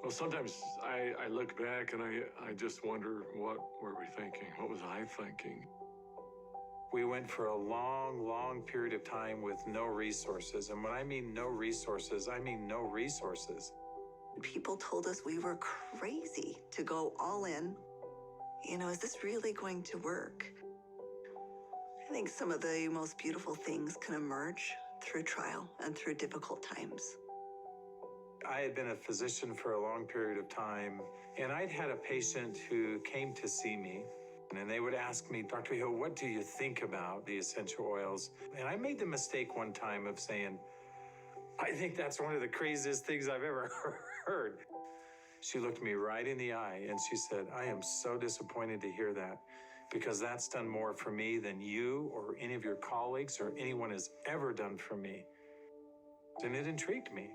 Well, sometimes I look back and I just wonder, what were we thinking? What was I thinking? We went for a long, long period of time with no resources. And when I mean no resources, I mean no resources. People told us we were crazy to go all in. You know, is this really going to work? I think some of the most beautiful things can emerge through trial and through difficult times. I had been a physician for a long period of time, and I'd had a patient who came to see me, and they would ask me, Dr. Hill, what do you think about the essential oils? And I made the mistake one time of saying, I think that's one of the craziest things I've ever heard. She looked me right in the eye and she said, I am so disappointed to hear that, because that's done more for me than you or any of your colleagues or anyone has ever done for me. And it intrigued me.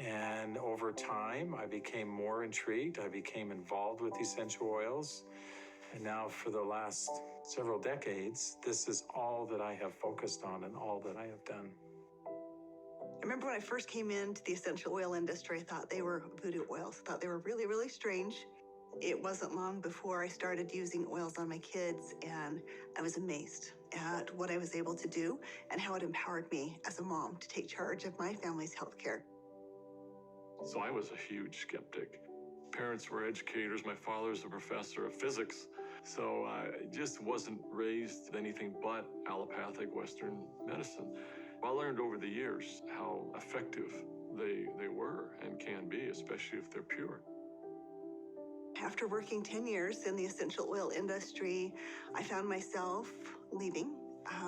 And over time, I became more intrigued. I became involved with essential oils. And now for the last several decades, this is all that I have focused on and all that I have done. I remember when I first came into the essential oil industry, I thought they were voodoo oils. I thought they were really, really strange. It wasn't long before I started using oils on my kids, and I was amazed at what I was able to do and how it empowered me as a mom to take charge of my family's healthcare. So I was a huge skeptic. Parents were educators. My father's a professor of physics. So I just wasn't raised with anything but allopathic Western medicine. I learned over the years how effective they were and can be, especially if they're pure. After working 10 years in the essential oil industry, I found myself leaving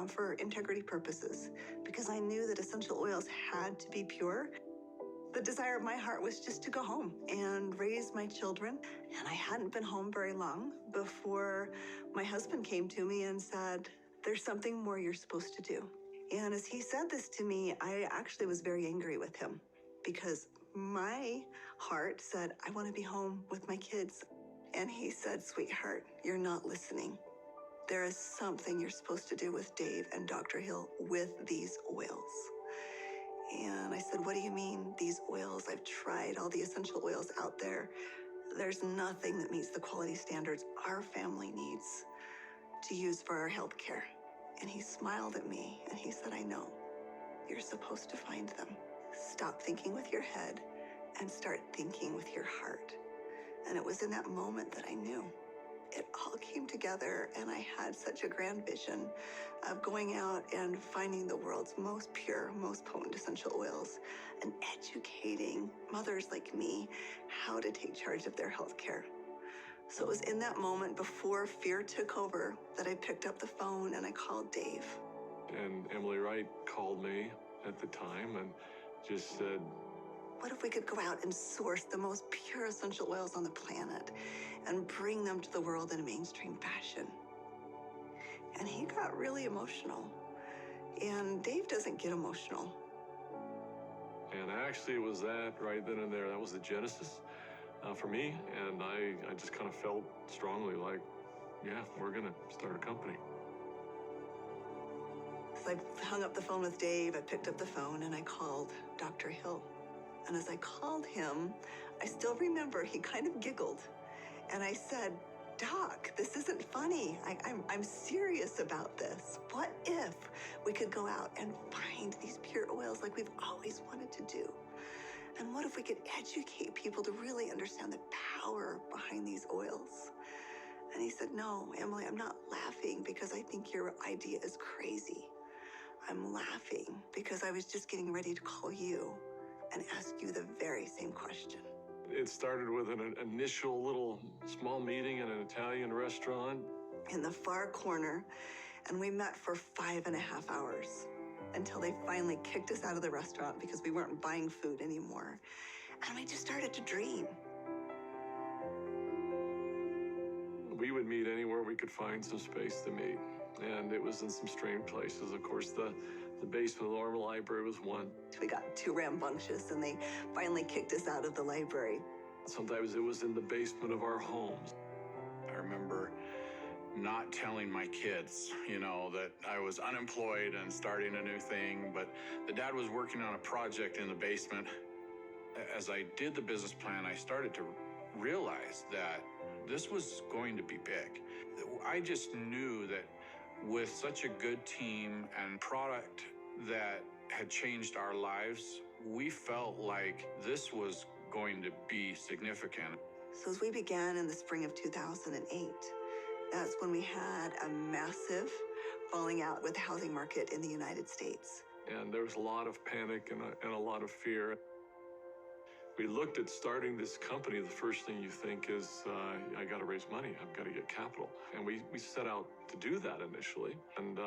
for integrity purposes, because I knew that essential oils had to be pure. The desire of my heart was just to go home and raise my children. And I hadn't been home very long before my husband came to me and said, there's something more you're supposed to do. And as he said this to me, I actually was very angry with him, because my heart said, I want to be home with my kids. And he said, sweetheart, you're not listening. There is something you're supposed to do with Dave and Dr. Hill with these oils. And I said, what do you mean, these oils? I've tried all the essential oils out there. There's nothing that meets the quality standards our family needs to use for our health care. And he smiled at me and he said, I know. You're supposed to find them. Stop thinking with your head and start thinking with your heart. And it was in that moment that I knew. It all came together, and I had such a grand vision of going out and finding the world's most pure, most potent essential oils and educating mothers like me how to take charge of their health care. So it was in that moment, before fear took over, that I picked up the phone and I called Dave. And Emily Wright called me at the time and just said, what if we could go out and source the most pure essential oils on the planet and bring them to the world in a mainstream fashion? And he got really emotional. And Dave doesn't get emotional. And actually it was that right then and there. That was the genesis for me. And I just kind of felt strongly like, yeah, we're going to start a company. So I hung up the phone with Dave, I picked up the phone, and I called Dr. Hill. And as I called him, I still remember he kind of giggled. And I said, Doc, this isn't funny. I'm serious about this. What if we could go out and find these pure oils like we've always wanted to do? And what if we could educate people to really understand the power behind these oils? And he said, no, Emily, I'm not laughing because I think your idea is crazy. I'm laughing because I was just getting ready to call you and ask you the very same question. It started with an initial little small meeting in an Italian restaurant in the far corner, and we met for 5.5 hours until they finally kicked us out of the restaurant because we weren't buying food anymore. And we just started to dream. We would meet anywhere we could find some space to meet. And it was in some strange places. Of course, the basement of the Normal Library was one. We got too rambunctious and they finally kicked us out of the library. Sometimes it was in the basement of our homes. I remember not telling my kids, that I was unemployed and starting a new thing, but the dad was working on a project in the basement. As I did the business plan, I started to realize that this was going to be big. I just knew that with such a good team and product that had changed our lives, we felt like this was going to be significant. So as we began in the spring of 2008, that's when we had a massive falling out with the housing market in the United States. And there was a lot of panic and a lot of fear. We looked at starting this company. The first thing you think is, I got to raise money. I've got to get capital. And we set out to do that initially. And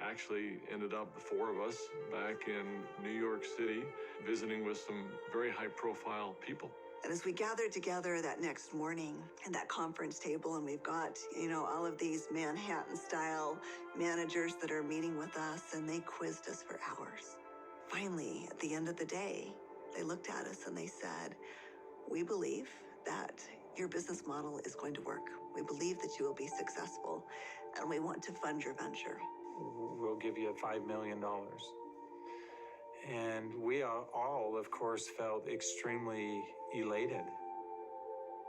actually ended up, the four of us, back in New York City, visiting with some very high-profile people. And as we gathered together that next morning at that conference table, and we've got, all of these Manhattan-style managers that are meeting with us, and they quizzed us for hours. Finally, at the end of the day, they looked at us and they said, "We believe that your business model is going to work. We believe that you will be successful, and we want to fund your venture. We'll give you $5 million. And we all, of course, felt extremely elated.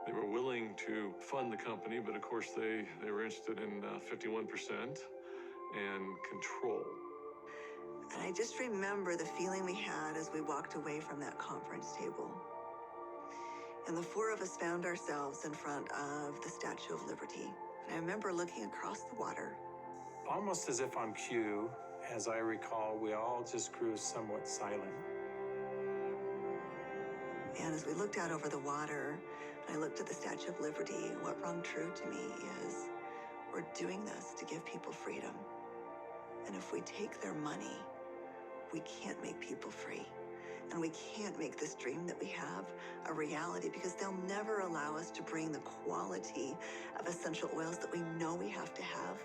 They were willing to fund the company, but of course they were interested in 51% and control. And I just remember the feeling we had as we walked away from that conference table. And the four of us found ourselves in front of the Statue of Liberty. And I remember looking across the water. Almost as if on cue, as I recall, we all just grew somewhat silent. And as we looked out over the water, and I looked at the Statue of Liberty, what rung true to me is we're doing this to give people freedom. And if we take their money, we can't make people free. And we can't make this dream that we have a reality, because they'll never allow us to bring the quality of essential oils that we know we have to have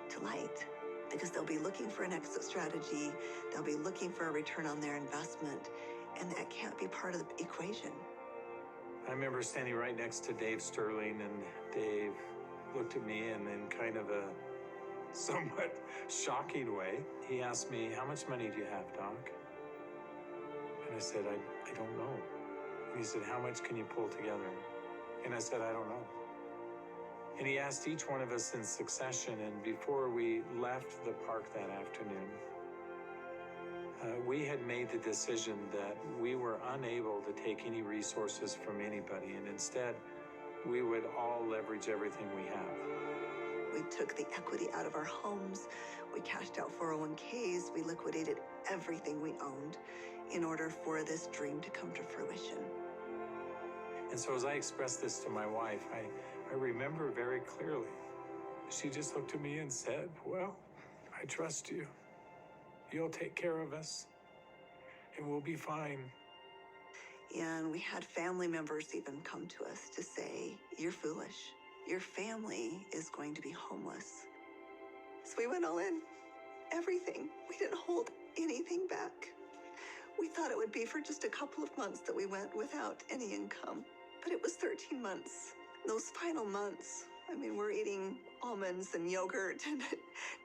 to light. Because they'll be looking for an exit strategy, they'll be looking for a return on their investment, and that can't be part of the equation. I remember standing right next to Dave Sterling, and Dave looked at me, and in kind of a somewhat shocking way, he asked me, "How much money do you have, Doc?" And I said, I don't know. And he said, "How much can you pull together?" And I said, "I don't know." And he asked each one of us in succession, and before we left the park that afternoon, we had made the decision that we were unable to take any resources from anybody, and instead, we would all leverage everything we have. We took the equity out of our homes, we cashed out 401ks, we liquidated everything we owned in order for this dream to come to fruition. And so as I expressed this to my wife, I remember very clearly, she just looked at me and said, "Well, I trust you. You'll take care of us, and we'll be fine." And we had family members even come to us to say, "You're foolish. Your family is going to be homeless." So we went all in, everything. We didn't hold anything back. We thought it would be for just a couple of months that we went without any income, but it was 13 months. Those final months, we're eating almonds and yogurt and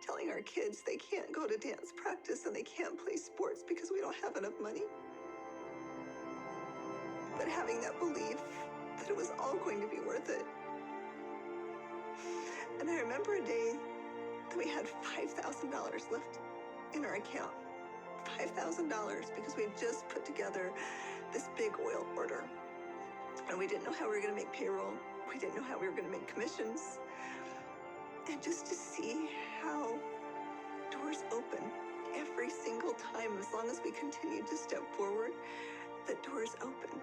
telling our kids they can't go to dance practice and they can't play sports because we don't have enough money. But having that belief that it was all going to be worth it. And I remember a day that we had $5,000 left in our account. $5,000, because we had just put together this big oil order. And we didn't know how we were going to make payroll. We didn't know how we were going to make commissions. And just to see how doors open every single time, as long as we continued to step forward, the doors open.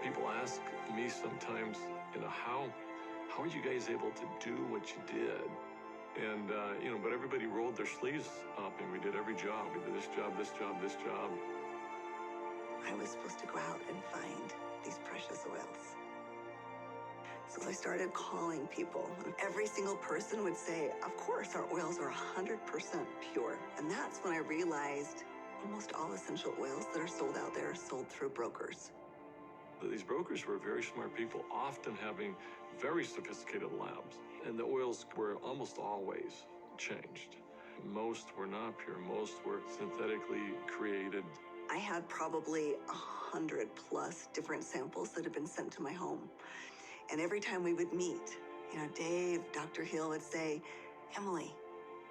People ask me sometimes, how are you guys able to do what you did? And, but everybody rolled their sleeves up, and we did every job. We did this job, this job, this job. I was supposed to go out and find these precious oils. So I started calling people. Every single person would say, "Of course, our oils are 100% pure." And that's when I realized almost all essential oils that are sold out there are sold through brokers. These brokers were very smart people, often having very sophisticated labs. And the oils were almost always changed. Most were not pure. Most were synthetically created. I had probably 100+ different samples that had been sent to my home. And every time we would meet, Dave, Dr. Hill would say, Emily,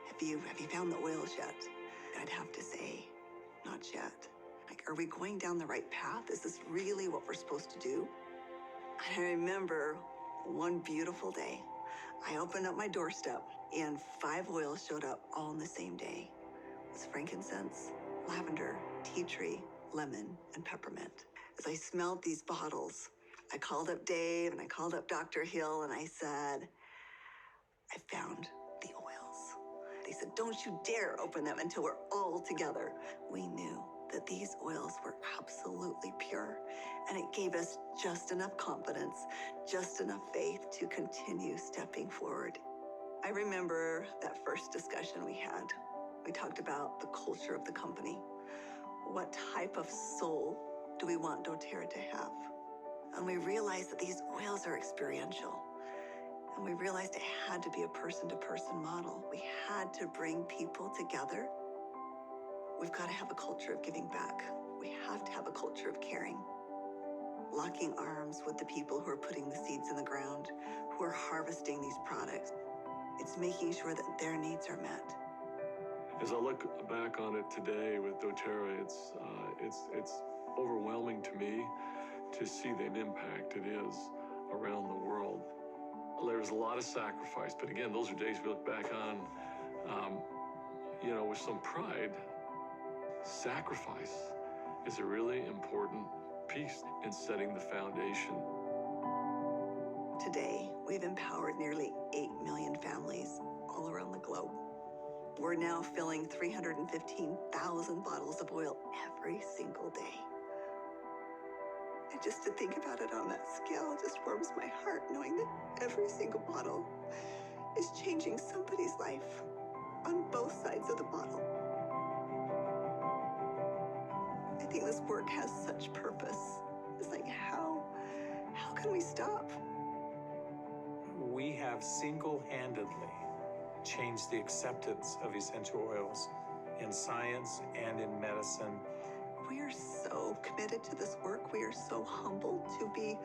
have you found the oils yet? I'd have to say, not yet. Like, are we going down the right path? Is this really what we're supposed to do? And I remember one beautiful day, I opened up my doorstep and 5 oils showed up all on the same day. It was frankincense, lavender, tea tree, lemon, and peppermint. As I smelled these bottles, I called up Dave and I called up Dr. Hill and I said, I found the oils. They said, don't you dare open them until we're all together. We knew that these oils were absolutely pure, and it gave us just enough confidence, just enough faith to continue stepping forward. I remember that first discussion we had. We talked about the culture of the company. What type of soul do we want doTERRA to have? And we realized that these oils are experiential. And we realized it had to be a person-to-person model. We had to bring people together. We've got to have a culture of giving back. We have to have a culture of caring. Locking arms with the people who are putting the seeds in the ground, who are harvesting these products. It's making sure that their needs are met. As I look back on it today with doTERRA, it's overwhelming to me to see the impact it is around the world. There's a lot of sacrifice, but again, those are days we look back on, with some pride. Sacrifice is a really important piece in setting the foundation. Today, we've empowered nearly 8 million families all around the globe. We're now filling 315,000 bottles of oil every single day. And just to think about it on that scale, it just warms my heart knowing that every single bottle is changing somebody's life on both sides of the bottle. I think this work has such purpose. It's like, how can we stop? We have single-handedly changed the acceptance of essential oils in science and in medicine. We are so committed to this work. We are so humbled to be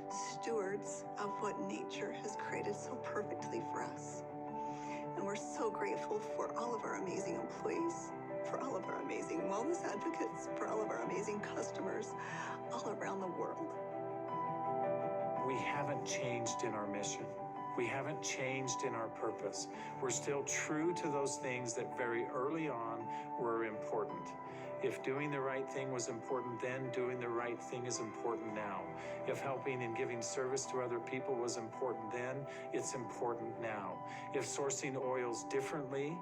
stewards of what nature has created so perfectly for us. And we're so grateful for all of our amazing employees, for all of our amazing wellness advocates, for all of our amazing customers all around the world. We haven't changed in our mission. We haven't changed in our purpose. We're still true to those things that very early on were important. If doing the right thing was important then, doing the right thing is important now. If helping and giving service to other people was important then, it's important now. If sourcing oils differently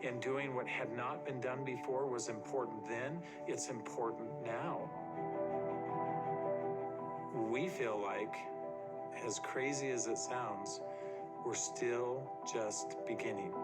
and doing what had not been done before was important then, it's important now. We feel like, as crazy as it sounds, we're still just beginning.